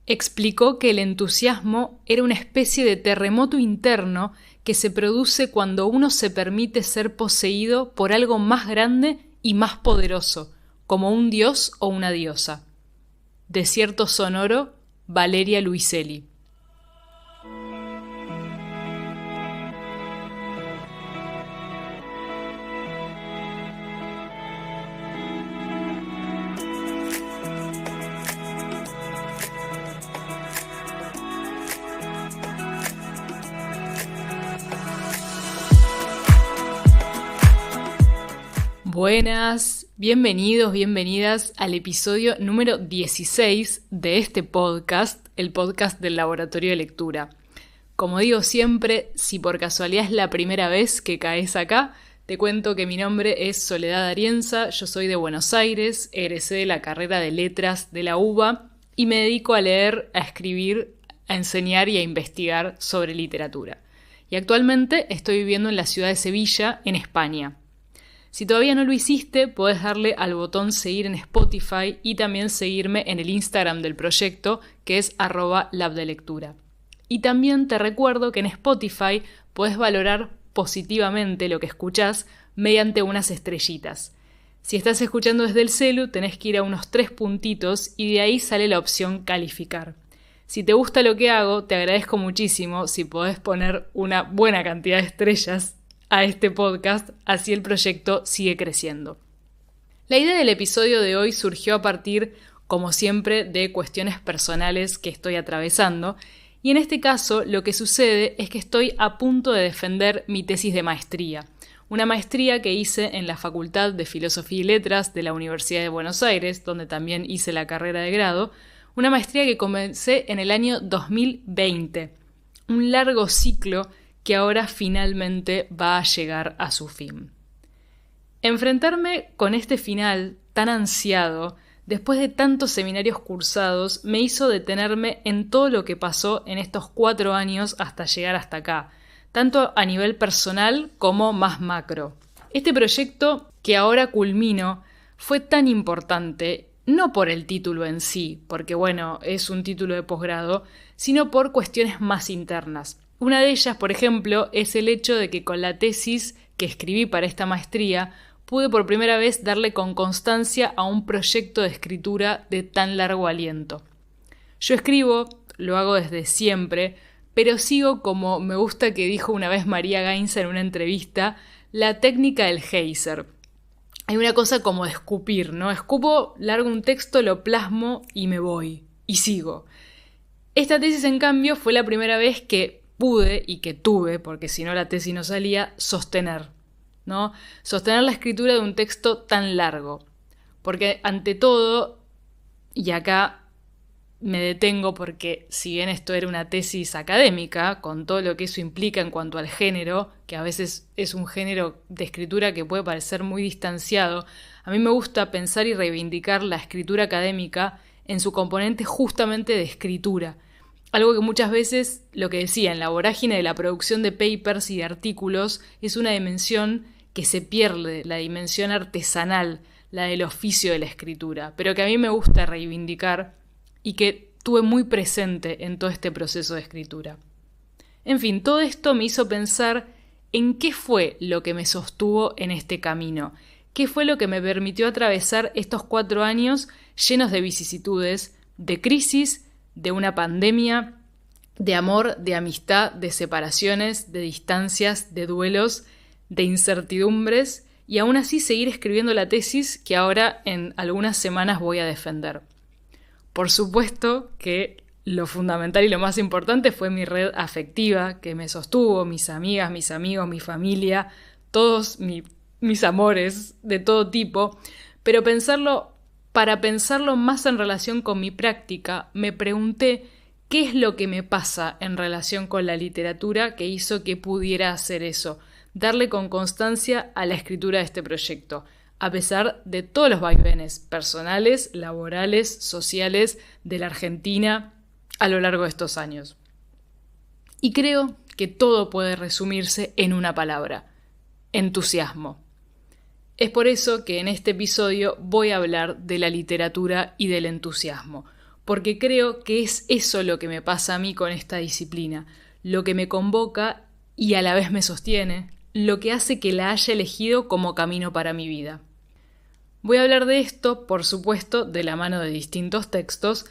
explicó que el entusiasmo era una especie de terremoto interno que se produce cuando uno se permite ser poseído por algo más grande y más poderoso, como un dios o una diosa. Desierto sonoro, Valeria Luiselli. Buenas, bienvenidos, bienvenidas al episodio número 16 de este podcast, el podcast del Laboratorio de Lectura. Como digo siempre, si por casualidad es la primera vez que caes acá, te cuento que mi nombre es Soledad Arienza, yo soy de Buenos Aires, egresé de la carrera de Letras de la UBA y me dedico a leer, a escribir, a enseñar y a investigar sobre literatura. Y actualmente estoy viviendo en la ciudad de Sevilla, en España. Si todavía no lo hiciste, podés darle al botón seguir en Spotify y también seguirme en el Instagram del proyecto, que es @labdelectura. Y también te recuerdo que en Spotify podés valorar positivamente lo que escuchás mediante unas estrellitas. Si estás escuchando desde el celu, tenés que ir a unos 3 puntitos y de ahí sale la opción calificar. Si te gusta lo que hago, te agradezco muchísimo si podés poner una buena cantidad de estrellas a este podcast, así el proyecto sigue creciendo. La idea del episodio de hoy surgió a partir, como siempre, de cuestiones personales que estoy atravesando, y en este caso lo que sucede es que estoy a punto de defender mi tesis de maestría, una maestría que hice en la Facultad de Filosofía y Letras de la Universidad de Buenos Aires, donde también hice la carrera de grado, una maestría que comencé en el año 2020, un largo ciclo que ahora finalmente va a llegar a su fin. Enfrentarme con este final tan ansiado, después de tantos seminarios cursados, me hizo detenerme en todo lo que pasó en estos 4 años hasta llegar hasta acá, tanto a nivel personal como más macro. Este proyecto que ahora culmino fue tan importante, no por el título en sí, porque bueno, es un título de posgrado, sino por cuestiones más internas. Una de ellas, por ejemplo, es el hecho de que con la tesis que escribí para esta maestría pude por primera vez darle con constancia a un proyecto de escritura de tan largo aliento. Yo escribo, lo hago desde siempre, pero sigo, como me gusta que dijo una vez María Gainza en una entrevista, la técnica del geyser. Hay una cosa como de escupir, ¿no? Escupo, largo un texto, lo plasmo y me voy, y sigo. Esta tesis, en cambio, fue la primera vez que pude y que tuve, porque si no la tesis no salía, sostener, ¿no? Sostener la escritura de un texto tan largo. Porque ante todo, y acá me detengo porque si bien esto era una tesis académica, con todo lo que eso implica en cuanto al género, que a veces es un género de escritura que puede parecer muy distanciado, a mí me gusta pensar y reivindicar la escritura académica en su componente justamente de escritura. Algo que muchas veces, lo que decía, en la vorágine de la producción de papers y de artículos, es una dimensión que se pierde, la dimensión artesanal, la del oficio de la escritura, pero que a mí me gusta reivindicar y que tuve muy presente en todo este proceso de escritura. En fin, todo esto me hizo pensar en qué fue lo que me sostuvo en este camino, qué fue lo que me permitió atravesar estos 4 años llenos de vicisitudes, de crisis, de una pandemia, de amor, de amistad, de separaciones, de distancias, de duelos, de incertidumbres y aún así seguir escribiendo la tesis que ahora en algunas semanas voy a defender. Por supuesto que lo fundamental y lo más importante fue mi red afectiva que me sostuvo, mis amigas, mis amigos, mi familia, todos mis amores de todo tipo, pero para pensarlo más en relación con mi práctica, me pregunté qué es lo que me pasa en relación con la literatura que hizo que pudiera hacer eso, darle con constancia a la escritura de este proyecto, a pesar de todos los vaivenes personales, laborales, sociales de la Argentina a lo largo de estos años. Y creo que todo puede resumirse en una palabra: entusiasmo. Es por eso que en este episodio voy a hablar de la literatura y del entusiasmo, porque creo que es eso lo que me pasa a mí con esta disciplina, lo que me convoca y a la vez me sostiene, lo que hace que la haya elegido como camino para mi vida. Voy a hablar de esto, por supuesto, de la mano de distintos textos,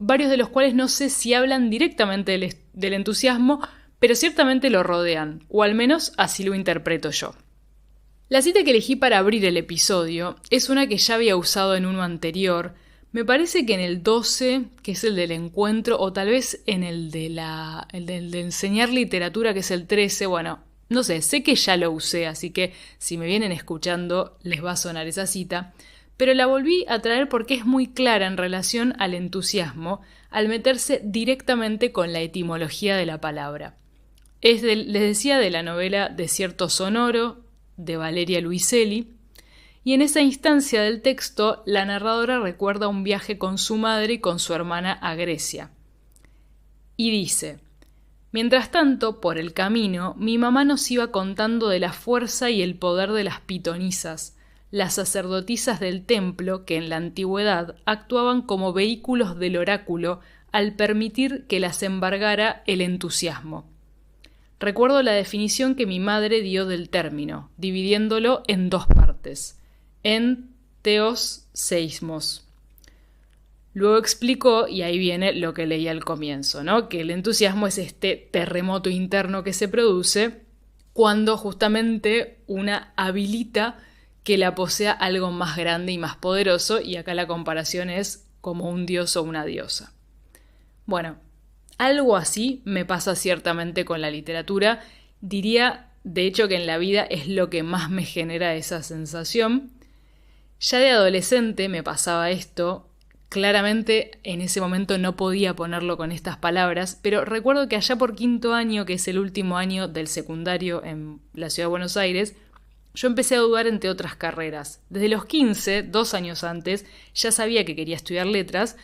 varios de los cuales no sé si hablan directamente del entusiasmo, pero ciertamente lo rodean, o al menos así lo interpreto yo. La cita que elegí para abrir el episodio es una que ya había usado en uno anterior, me parece que en el 12, que es el del encuentro, o tal vez en el de enseñar literatura, que es el 13, bueno, no sé que ya lo usé, así que si me vienen escuchando les va a sonar esa cita, pero la volví a traer porque es muy clara en relación al entusiasmo, al meterse directamente con la etimología de la palabra. Les decía de la novela Desierto Sonoro, de Valeria Luiselli, y en esa instancia del texto la narradora recuerda un viaje con su madre y con su hermana a Grecia. Y dice: mientras tanto, por el camino, mi mamá nos iba contando de la fuerza y el poder de las pitonisas, las sacerdotisas del templo que en la antigüedad actuaban como vehículos del oráculo al permitir que las embargara el entusiasmo. Recuerdo la definición que mi madre dio del término, dividiéndolo en dos partes, en teos seismos. Luego explicó, y ahí viene lo que leí al comienzo, ¿no? Que el entusiasmo es este terremoto interno que se produce cuando justamente una habilita que la posea algo más grande y más poderoso, y acá la comparación es como un dios o una diosa. Bueno, algo así me pasa ciertamente con la literatura. Diría, de hecho, que en la vida es lo que más me genera esa sensación. Ya de adolescente me pasaba esto. Claramente en ese momento no podía ponerlo con estas palabras, pero recuerdo que allá por quinto año, que es el último año del secundario en la ciudad de Buenos Aires, yo empecé a dudar entre otras carreras. Desde los 15, 2 años antes, ya sabía que quería estudiar letras,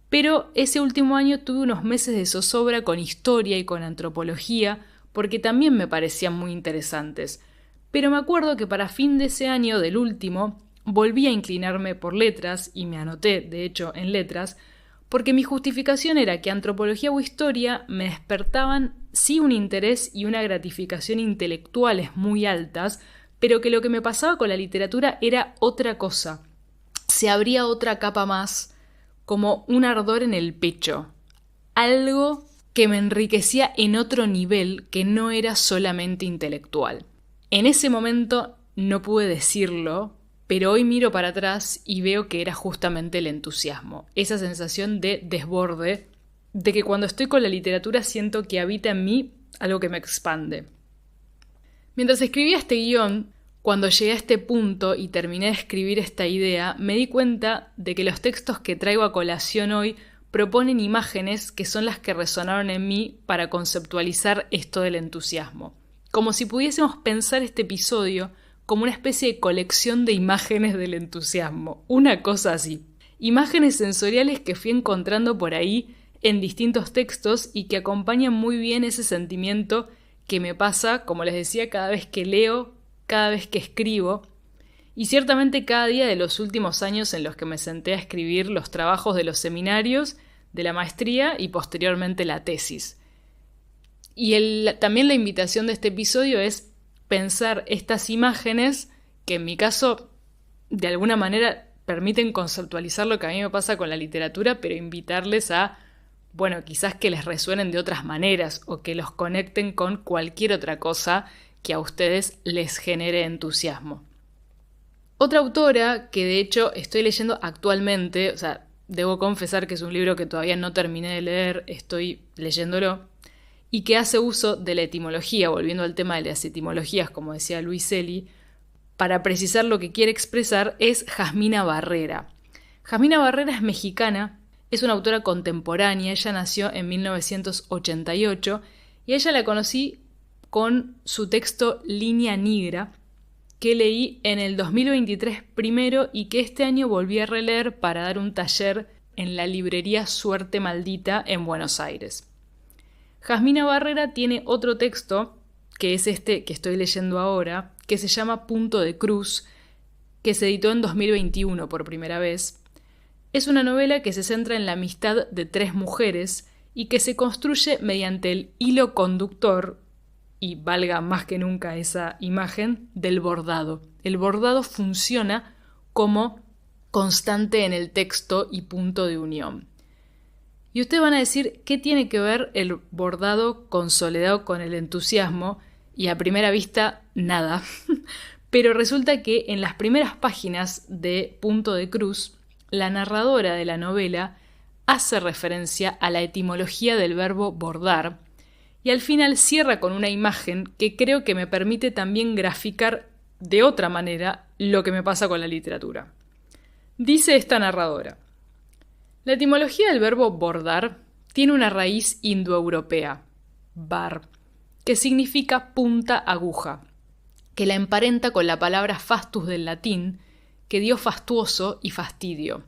pero ese último año tuve unos meses de zozobra con historia y con antropología, porque también me parecían muy interesantes. Pero me acuerdo que para fin de ese año, del último, volví a inclinarme por letras, y me anoté, de hecho, en letras, porque mi justificación era que antropología o historia me despertaban sí un interés y una gratificación intelectuales muy altas, pero que lo que me pasaba con la literatura era otra cosa. Se abría otra capa más, como un ardor en el pecho, algo que me enriquecía en otro nivel que no era solamente intelectual. En ese momento no pude decirlo, pero hoy miro para atrás y veo que era justamente el entusiasmo, esa sensación de desborde, de que cuando estoy con la literatura siento que habita en mí algo que me expande. Mientras escribía este guión, cuando llegué a este punto y terminé de escribir esta idea, me di cuenta de que los textos que traigo a colación hoy proponen imágenes que son las que resonaron en mí para conceptualizar esto del entusiasmo. Como si pudiésemos pensar este episodio como una especie de colección de imágenes del entusiasmo, una cosa así. Imágenes sensoriales que fui encontrando por ahí en distintos textos y que acompañan muy bien ese sentimiento que me pasa, como les decía, cada vez que leo, cada vez que escribo, y ciertamente cada día de los últimos años en los que me senté a escribir los trabajos de los seminarios, de la maestría y posteriormente la tesis. Y también la invitación de este episodio es pensar estas imágenes que en mi caso de alguna manera permiten conceptualizar lo que a mí me pasa con la literatura, pero invitarles a, bueno, quizás que les resuenen de otras maneras o que los conecten con cualquier otra cosa que a ustedes les genere entusiasmo. Otra autora que de hecho estoy leyendo actualmente, o sea, debo confesar que es un libro que todavía no terminé de leer, estoy leyéndolo, y que hace uso de la etimología, volviendo al tema de las etimologías, como decía Luiselli, para precisar lo que quiere expresar, es Jasmina Barrera. Jasmina Barrera es mexicana, es una autora contemporánea, ella nació en 1988 y a ella la conocí con su texto Línea Negra, que leí en el 2023 primero y que este año volví a releer para dar un taller en la librería Suerte Maldita en Buenos Aires. Jasmina Barrera tiene otro texto, que es este que estoy leyendo ahora, que se llama Punto de Cruz, que se editó en 2021 por primera vez. Es una novela que se centra en la amistad de 3 mujeres y que se construye mediante el hilo conductor, y valga más que nunca esa imagen, del bordado. El bordado funciona como constante en el texto y punto de unión. Y ustedes van a decir, ¿qué tiene que ver el bordado con Soledad o con el entusiasmo? Y a primera vista, nada. Pero resulta que en las primeras páginas de Punto de Cruz, la narradora de la novela hace referencia a la etimología del verbo bordar y al final cierra con una imagen que creo que me permite también graficar de otra manera lo que me pasa con la literatura. Dice esta narradora: la etimología del verbo bordar tiene una raíz indoeuropea, bar, que significa punta aguja, que la emparenta con la palabra fastus del latín, que dio fastuoso y fastidio.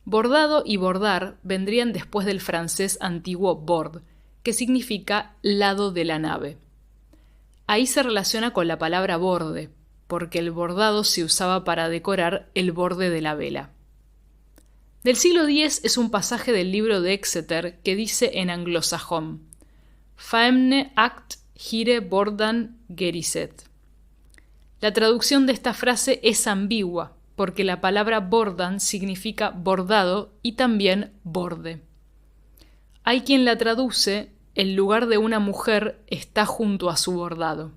Bordado y bordar vendrían después del francés antiguo bord, que significa lado de la nave. Ahí se relaciona con la palabra borde, porque el bordado se usaba para decorar el borde de la vela. Del siglo X es un pasaje del libro de Exeter que dice en anglosajón: Faemne act hire bordan geriset. La traducción de esta frase es ambigua, porque la palabra bordan significa bordado y también borde. Hay quien la traduce: el lugar de una mujer está junto a su bordado.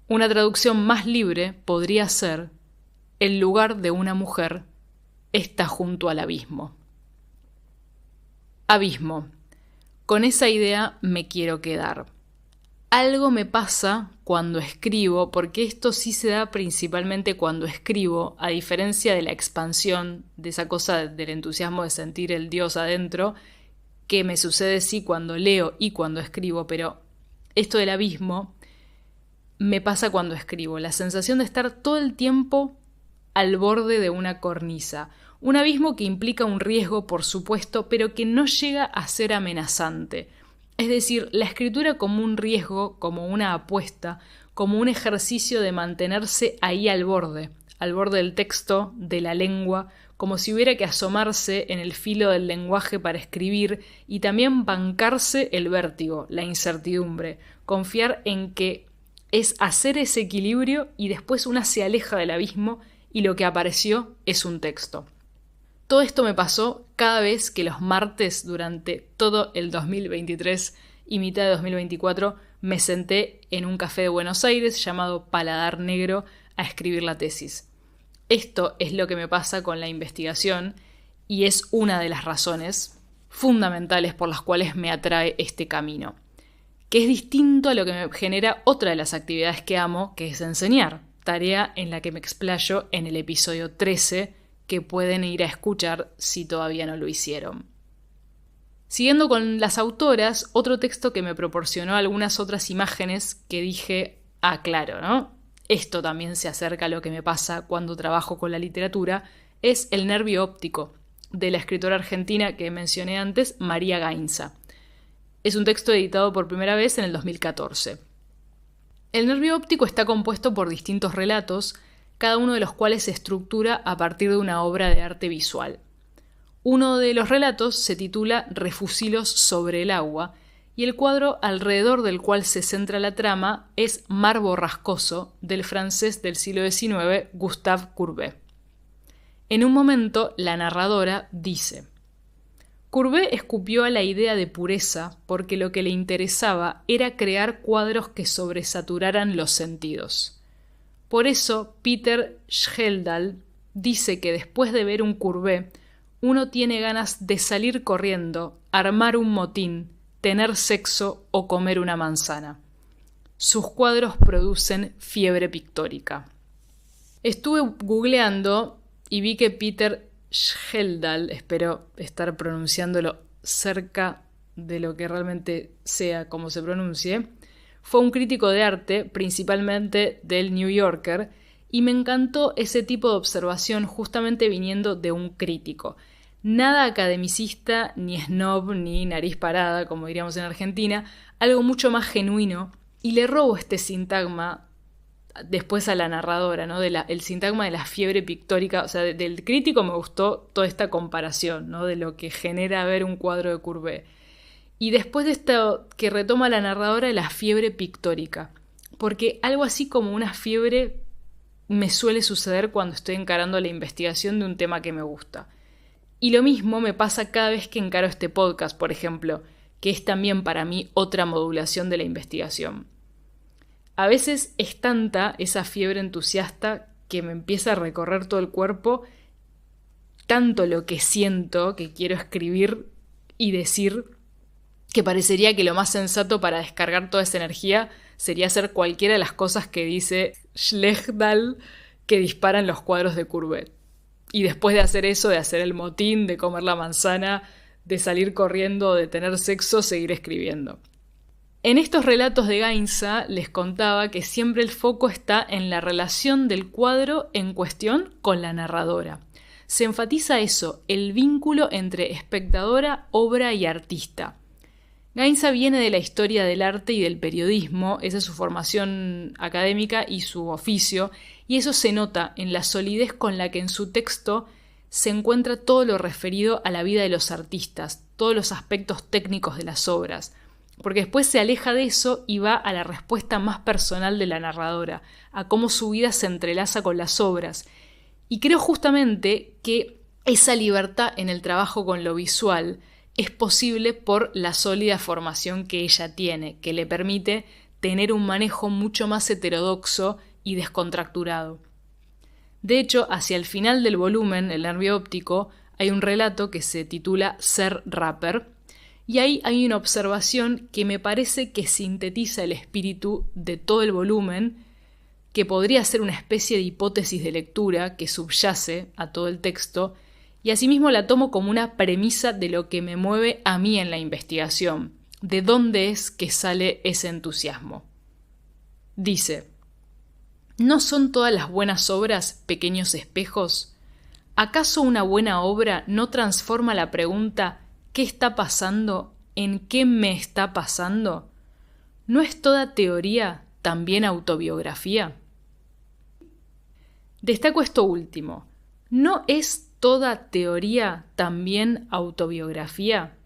Una traducción más libre podría ser: el lugar de una mujer está junto al abismo. Abismo. Con esa idea me quiero quedar. Algo me pasa cuando escribo, porque esto sí se da principalmente cuando escribo, a diferencia de la expansión, de esa cosa del entusiasmo de sentir el Dios adentro, que me sucede sí cuando leo y cuando escribo, pero esto del abismo me pasa cuando escribo. La sensación de estar todo el tiempo al borde de una cornisa. Un abismo que implica un riesgo, por supuesto, pero que no llega a ser amenazante. Es decir, la escritura como un riesgo, como una apuesta, como un ejercicio de mantenerse ahí al borde del texto, de la lengua, como si hubiera que asomarse en el filo del lenguaje para escribir y también bancarse el vértigo, la incertidumbre, confiar en que es hacer ese equilibrio y después una se aleja del abismo y lo que apareció es un texto. Todo esto me pasó cada vez que los martes durante todo el 2023 y mitad de 2024 me senté en un café de Buenos Aires llamado Paladar Negro a escribir la tesis. Esto es lo que me pasa con la investigación y es una de las razones fundamentales por las cuales me atrae este camino, que es distinto a lo que me genera otra de las actividades que amo, que es enseñar, tarea en la que me explayo en el episodio 13, que pueden ir a escuchar si todavía no lo hicieron. Siguiendo con las autoras, otro texto que me proporcionó algunas otras imágenes que dije, claro, ¿no? Esto también se acerca a lo que me pasa cuando trabajo con la literatura, es El nervio óptico, de la escritora argentina que mencioné antes, María Gainza. Es un texto editado por primera vez en el 2014. El nervio óptico está compuesto por distintos relatos, cada uno de los cuales se estructura a partir de una obra de arte visual. Uno de los relatos se titula Refusilos sobre el agua, y el cuadro alrededor del cual se centra la trama es Mar borrascoso, del francés del siglo XIX, Gustave Courbet. En un momento, la narradora dice: Courbet escupió a la idea de pureza porque lo que le interesaba era crear cuadros que sobresaturaran los sentidos. Por eso, Peter Schjeldahl dice que después de ver un Courbet, uno tiene ganas de salir corriendo, armar un motín, tener sexo o comer una manzana. Sus cuadros producen fiebre pictórica. Estuve googleando y vi que Peter Schjeldahl, espero estar pronunciándolo cerca de lo que realmente sea como se pronuncie, fue un crítico de arte, principalmente del New Yorker, y me encantó ese tipo de observación justamente viniendo de un crítico. Nada academicista, ni snob, ni nariz parada, como diríamos en Argentina, algo mucho más genuino, y le robo este sintagma después a la narradora, ¿no? El sintagma de la fiebre pictórica. O sea, del crítico me gustó toda esta comparación, ¿no? De lo que genera ver un cuadro de Courbet. Y después de esto que retoma la narradora, la fiebre pictórica. Porque algo así como una fiebre me suele suceder cuando estoy encarando la investigación de un tema que me gusta. Y lo mismo me pasa cada vez que encaro este podcast, por ejemplo, que es también para mí otra modulación de la investigación. A veces es tanta esa fiebre entusiasta que me empieza a recorrer todo el cuerpo, tanto lo que siento, que quiero escribir y decir, que parecería que lo más sensato para descargar toda esa energía sería hacer cualquiera de las cosas que dice Schlegel que disparan los cuadros de Courbet. Y después de hacer eso, de hacer el motín, de comer la manzana, de salir corriendo, de tener sexo, seguir escribiendo. En estos relatos de Gainza les contaba que siempre el foco está en la relación del cuadro en cuestión con la narradora. Se enfatiza eso, el vínculo entre espectadora, obra y artista. Gainza viene de la historia del arte y del periodismo, esa es su formación académica y su oficio, y eso se nota en la solidez con la que en su texto se encuentra todo lo referido a la vida de los artistas, todos los aspectos técnicos de las obras, porque después se aleja de eso y va a la respuesta más personal de la narradora, a cómo su vida se entrelaza con las obras. Y creo justamente que esa libertad en el trabajo con lo visual es posible por la sólida formación que ella tiene, que le permite tener un manejo mucho más heterodoxo y descontracturado. De hecho, hacia el final del volumen, El nervio óptico, hay un relato que se titula Ser rapper, y ahí hay una observación que me parece que sintetiza el espíritu de todo el volumen, que podría ser una especie de hipótesis de lectura que subyace a todo el texto, y asimismo la tomo como una premisa de lo que me mueve a mí en la investigación, de dónde es que sale ese entusiasmo. Dice: ¿no son todas las buenas obras pequeños espejos? ¿Acaso una buena obra no transforma la pregunta ¿qué está pasando? ¿En qué me está pasando? ¿No es toda teoría también autobiografía? Destaco esto último. ¿No es toda teoría también autobiografía?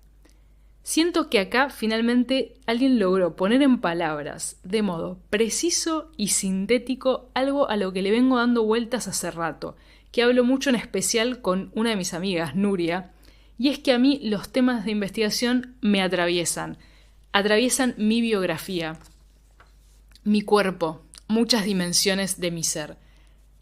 Siento que acá finalmente alguien logró poner en palabras, de modo preciso y sintético, algo a lo que le vengo dando vueltas hace rato, que hablo mucho en especial con una de mis amigas, Nuria, y es que a mí los temas de investigación me atraviesan mi biografía, mi cuerpo, muchas dimensiones de mi ser.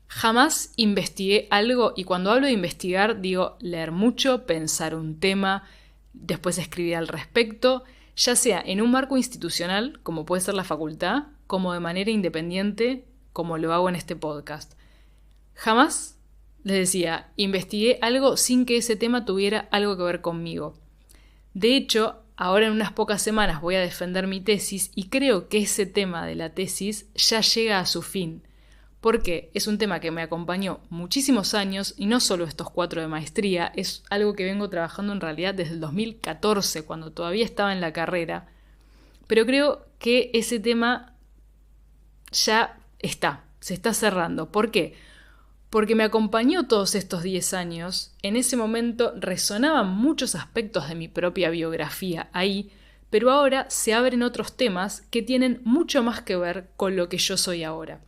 Jamás investigué algo, y cuando hablo de investigar digo leer mucho, pensar un tema, después escribir al respecto, ya sea en un marco institucional, como puede ser la facultad, como de manera independiente, como lo hago en este podcast. Jamás, les decía, investigué algo sin que ese tema tuviera algo que ver conmigo. De hecho, ahora en unas pocas semanas voy a defender mi tesis y creo que ese tema de la tesis ya llega a su fin, porque es un tema que me acompañó muchísimos años y no solo estos 4 de maestría, es algo que vengo trabajando en realidad desde el 2014, cuando todavía estaba en la carrera, pero creo que ese tema ya se está cerrando. ¿Por qué? Porque me acompañó todos estos 10 años, en ese momento resonaban muchos aspectos de mi propia biografía ahí, pero ahora se abren otros temas que tienen mucho más que ver con lo que yo soy ahora.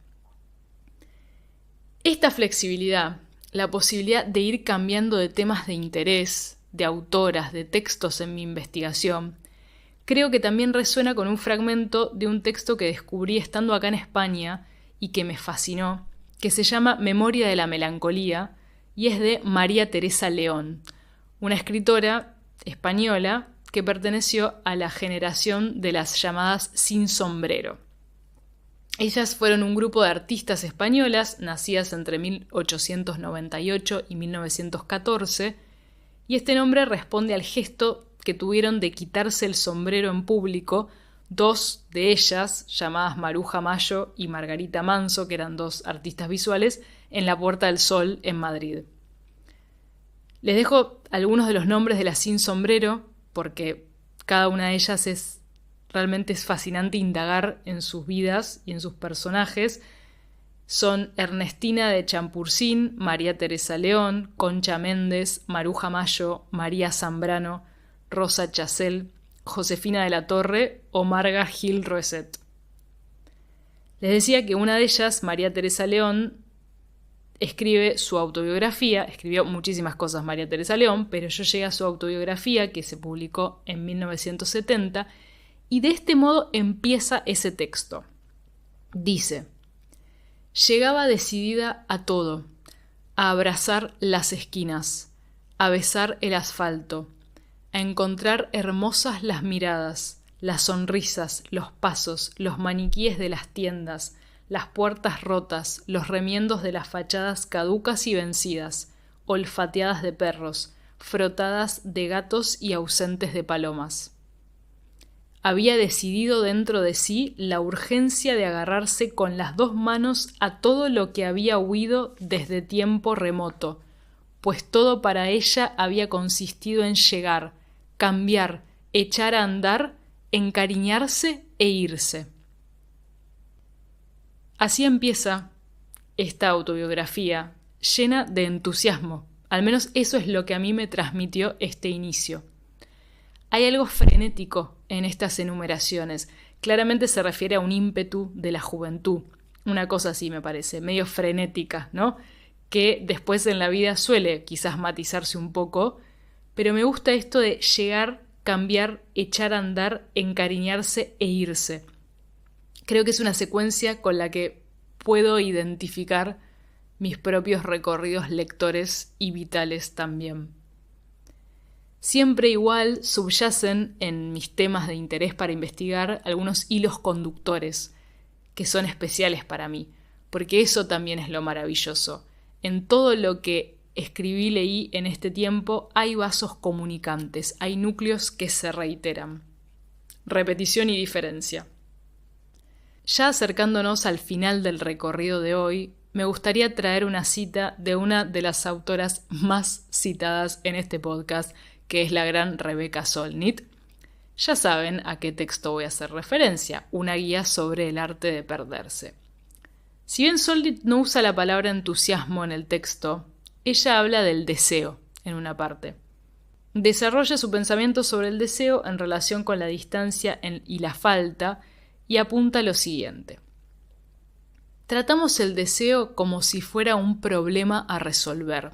Esta flexibilidad, la posibilidad de ir cambiando de temas de interés, de autoras, de textos en mi investigación, creo que también resuena con un fragmento de un texto que descubrí estando acá en España y que me fascinó, que se llama Memoria de la melancolía y es de María Teresa León, una escritora española que perteneció a la generación de las llamadas sin sombrero. Ellas fueron un grupo de artistas españolas nacidas entre 1898 y 1914, y este nombre responde al gesto que tuvieron de quitarse el sombrero en público 2 de ellas, llamadas Maruja Mayo y Margarita Manso, que eran 2 artistas visuales, en la Puerta del Sol en Madrid. Les dejo algunos de los nombres de las sin sombrero, porque cada una de ellas realmente es fascinante indagar en sus vidas y en sus personajes. Son Ernestina de Champurcín, María Teresa León, Concha Méndez, Maruja Mayo, María Zambrano, Rosa Chacel, Josefina de la Torre o Marga Gil Roeset. Les decía que una de ellas, María Teresa León, escribe su autobiografía. Escribió muchísimas cosas María Teresa León, pero yo llegué a su autobiografía que se publicó en 1970 y de este modo empieza ese texto. Dice: llegaba decidida a todo, a abrazar las esquinas, a besar el asfalto, a encontrar hermosas las miradas, las sonrisas, los pasos, los maniquíes de las tiendas, las puertas rotas, los remiendos de las fachadas caducas y vencidas, olfateadas de perros, frotadas de gatos y ausentes de palomas. Había decidido dentro de sí la urgencia de agarrarse con las dos manos a todo lo que había huido desde tiempo remoto, pues todo para ella había consistido en llegar, cambiar, echar a andar, encariñarse e irse. Así empieza esta autobiografía, llena de entusiasmo. Al menos eso es lo que a mí me transmitió este inicio. Hay algo frenético en estas enumeraciones. Claramente se refiere a un ímpetu de la juventud. Una cosa así me parece, medio frenética, ¿no? Que después en la vida suele quizás matizarse un poco, pero me gusta esto de llegar, cambiar, echar a andar, encariñarse e irse. Creo que es una secuencia con la que puedo identificar mis propios recorridos lectores y vitales también. Siempre igual subyacen en mis temas de interés para investigar algunos hilos conductores que son especiales para mí, porque eso también es lo maravilloso. En todo lo que escribí, leí en este tiempo hay vasos comunicantes, hay núcleos que se reiteran. Repetición y diferencia. Ya acercándonos al final del recorrido de hoy, me gustaría traer una cita de una de las autoras más citadas en este podcast, que es la gran Rebecca Solnit. Ya saben a qué texto voy a hacer referencia, una guía sobre el arte de perderse. Si bien Solnit no usa la palabra entusiasmo en el texto, ella habla del deseo en una parte. Desarrolla su pensamiento sobre el deseo en relación con la distancia y la falta y apunta lo siguiente. Tratamos el deseo como si fuera un problema a resolver.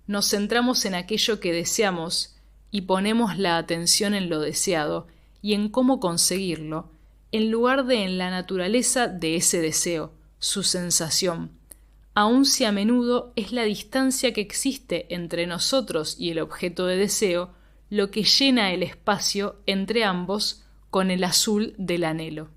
Nos centramos en aquello que deseamos y ponemos la atención en lo deseado y en cómo conseguirlo, en lugar de en la naturaleza de ese deseo, su sensación, aun si a menudo es la distancia que existe entre nosotros y el objeto de deseo lo que llena el espacio entre ambos con el azul del anhelo.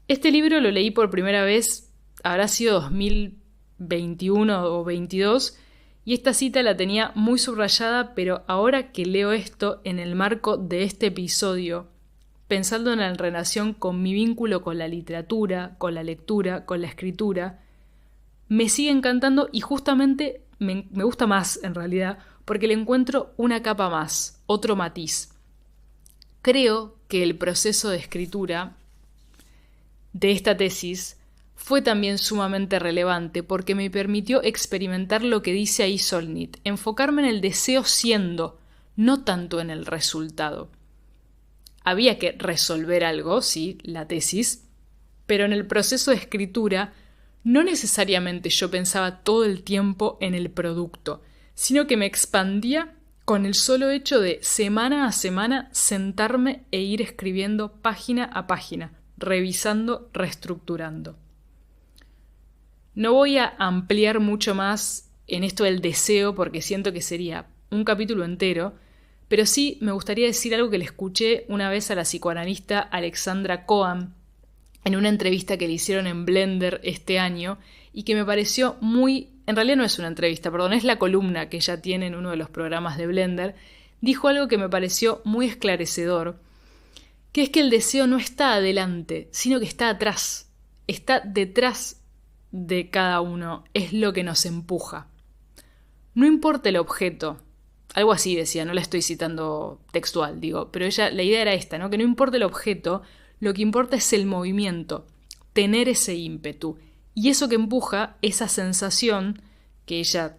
Este libro lo leí por primera vez, habrá sido 2021 o 22, y esta cita la tenía muy subrayada, pero ahora que leo esto en el marco de este episodio, pensando en la relación con mi vínculo con la literatura, con la lectura, con la escritura, me sigue encantando y justamente me gusta más en realidad, porque le encuentro una capa más, otro matiz. Creo que el proceso de escritura de esta tesis fue también sumamente relevante porque me permitió experimentar lo que dice ahí Solnit, enfocarme en el deseo siendo, no tanto en el resultado. Había que resolver algo, sí, la tesis, pero en el proceso de escritura no necesariamente yo pensaba todo el tiempo en el producto, sino que me expandía con el solo hecho de semana a semana sentarme e ir escribiendo página a página, revisando, reestructurando. No voy a ampliar mucho más en esto del deseo porque siento que sería un capítulo entero, pero sí me gustaría decir algo que le escuché una vez a la psicoanalista Alexandra Cohen en una entrevista que le hicieron en Blender este año y que me pareció muy... En realidad no es una entrevista, perdón, es la columna que ella tiene en uno de los programas de Blender. Dijo algo que me pareció muy esclarecedor, que es que el deseo no está adelante, sino que está atrás, está detrás de cada uno, es lo que nos empuja. No importa el objeto, algo así decía, no la estoy citando textual, digo, pero ella, la idea era esta, ¿no? Que no importa el objeto, lo que importa es el movimiento. tener ese ímpetu. Y eso que empuja, esa sensación, que ella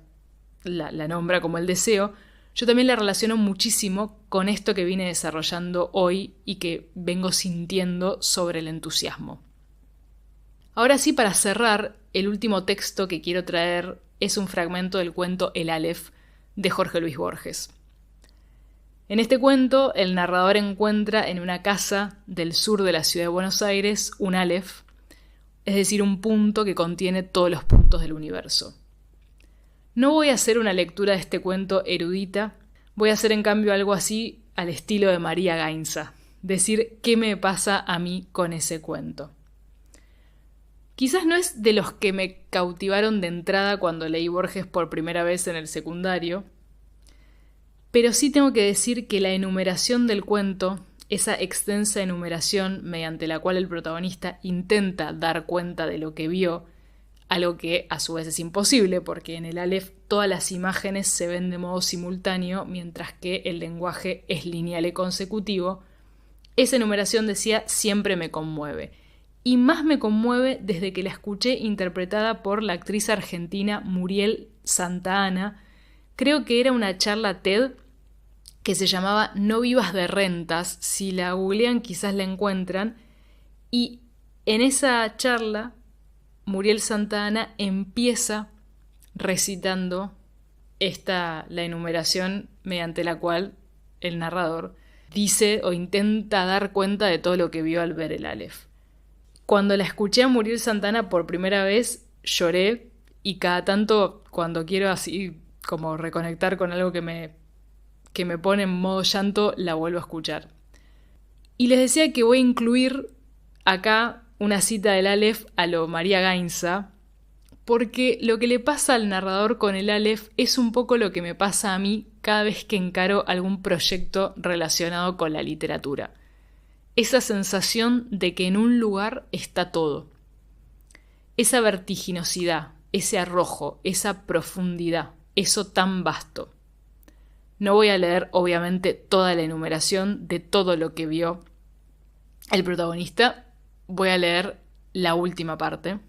la nombra como el deseo, yo también la relaciono muchísimo con esto que vine desarrollando hoy y que vengo sintiendo sobre el entusiasmo. Ahora sí, para cerrar, el último texto que quiero traer es un fragmento del cuento El Aleph de Jorge Luis Borges. En este cuento, el narrador encuentra en una casa del sur de la ciudad de Buenos Aires un Aleph, es decir, un punto que contiene todos los puntos del universo. No voy a hacer una lectura de este cuento erudita, voy a hacer en cambio algo así al estilo de María Gainza, decir qué me pasa a mí con ese cuento. Quizás no es de los que me cautivaron de entrada cuando leí Borges por primera vez en el secundario, pero sí tengo que decir que la enumeración del cuento, esa extensa enumeración mediante la cual el protagonista intenta dar cuenta de lo que vio, algo que a su vez es imposible porque en el Aleph todas las imágenes se ven de modo simultáneo mientras que el lenguaje es lineal y consecutivo, esa enumeración, decía, siempre me conmueve. Y más me conmueve desde que la escuché interpretada por la actriz argentina Muriel Santa Ana. Creo que era una charla TED que se llamaba No vivas de rentas, si la googlean quizás la encuentran, y en esa charla Muriel Santa Ana empieza recitando la enumeración mediante la cual el narrador dice o intenta dar cuenta de todo lo que vio al ver el Aleph. Cuando la escuché a Muriel Santa Ana por primera vez, lloré y cada tanto cuando quiero así como reconectar con algo que me pone en modo llanto, la vuelvo a escuchar. Y les decía que voy a incluir acá una cita del Aleph a lo María Gainza, porque lo que le pasa al narrador con el Aleph es un poco lo que me pasa a mí cada vez que encaro algún proyecto relacionado con la literatura. Esa sensación de que en un lugar está todo. Esa vertiginosidad, ese arrojo, esa profundidad, eso tan vasto. No voy a leer, obviamente, toda la enumeración de todo lo que vio el protagonista. Voy a leer la última parte.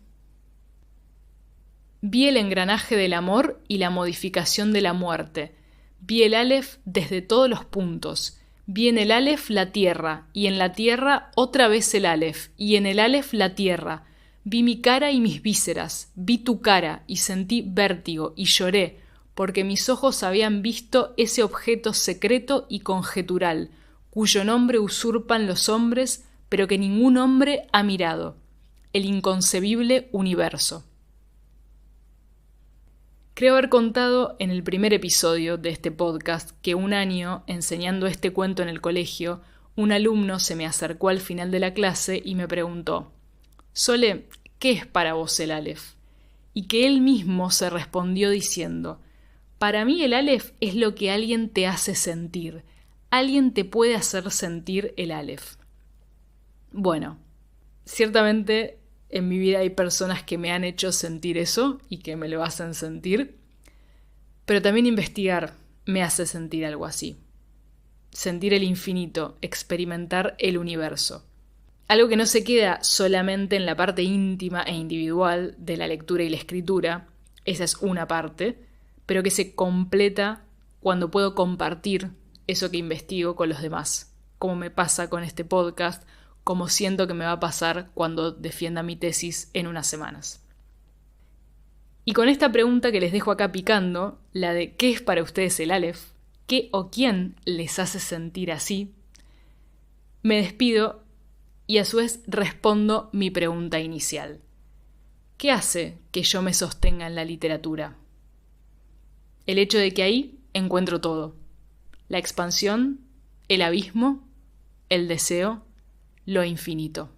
Vi el engranaje del amor y la modificación de la muerte. Vi el Aleph desde todos los puntos. Vi en el Aleph la tierra, y en la tierra otra vez el Aleph, y en el Aleph la tierra. Vi mi cara y mis vísceras. Vi tu cara y sentí vértigo y lloré, porque mis ojos habían visto ese objeto secreto y conjetural, cuyo nombre usurpan los hombres, pero que ningún hombre ha mirado, el inconcebible universo. Creo haber contado en el primer episodio de este podcast que un año, enseñando este cuento en el colegio, un alumno se me acercó al final de la clase y me preguntó: «Sole, ¿qué es para vos el Aleph?». Y que él mismo se respondió diciendo: «Para mí el Aleph es lo que alguien te hace sentir. Alguien te puede hacer sentir el Aleph». Bueno, ciertamente en mi vida hay personas que me han hecho sentir eso y que me lo hacen sentir, pero también investigar me hace sentir algo así. Sentir el infinito, experimentar el universo. Algo que no se queda solamente en la parte íntima e individual de la lectura y la escritura, esa es una parte, pero que se completa cuando puedo compartir eso que investigo con los demás, como me pasa con este podcast, como siento que me va a pasar cuando defienda mi tesis en unas semanas. Y con esta pregunta que les dejo acá picando, la de ¿qué es para ustedes el Aleph? ¿Qué o quién les hace sentir así? Me despido y a su vez respondo mi pregunta inicial. ¿Qué hace que yo me sostenga en la literatura? El hecho de que ahí encuentro todo. La expansión, el abismo, el deseo, lo infinito.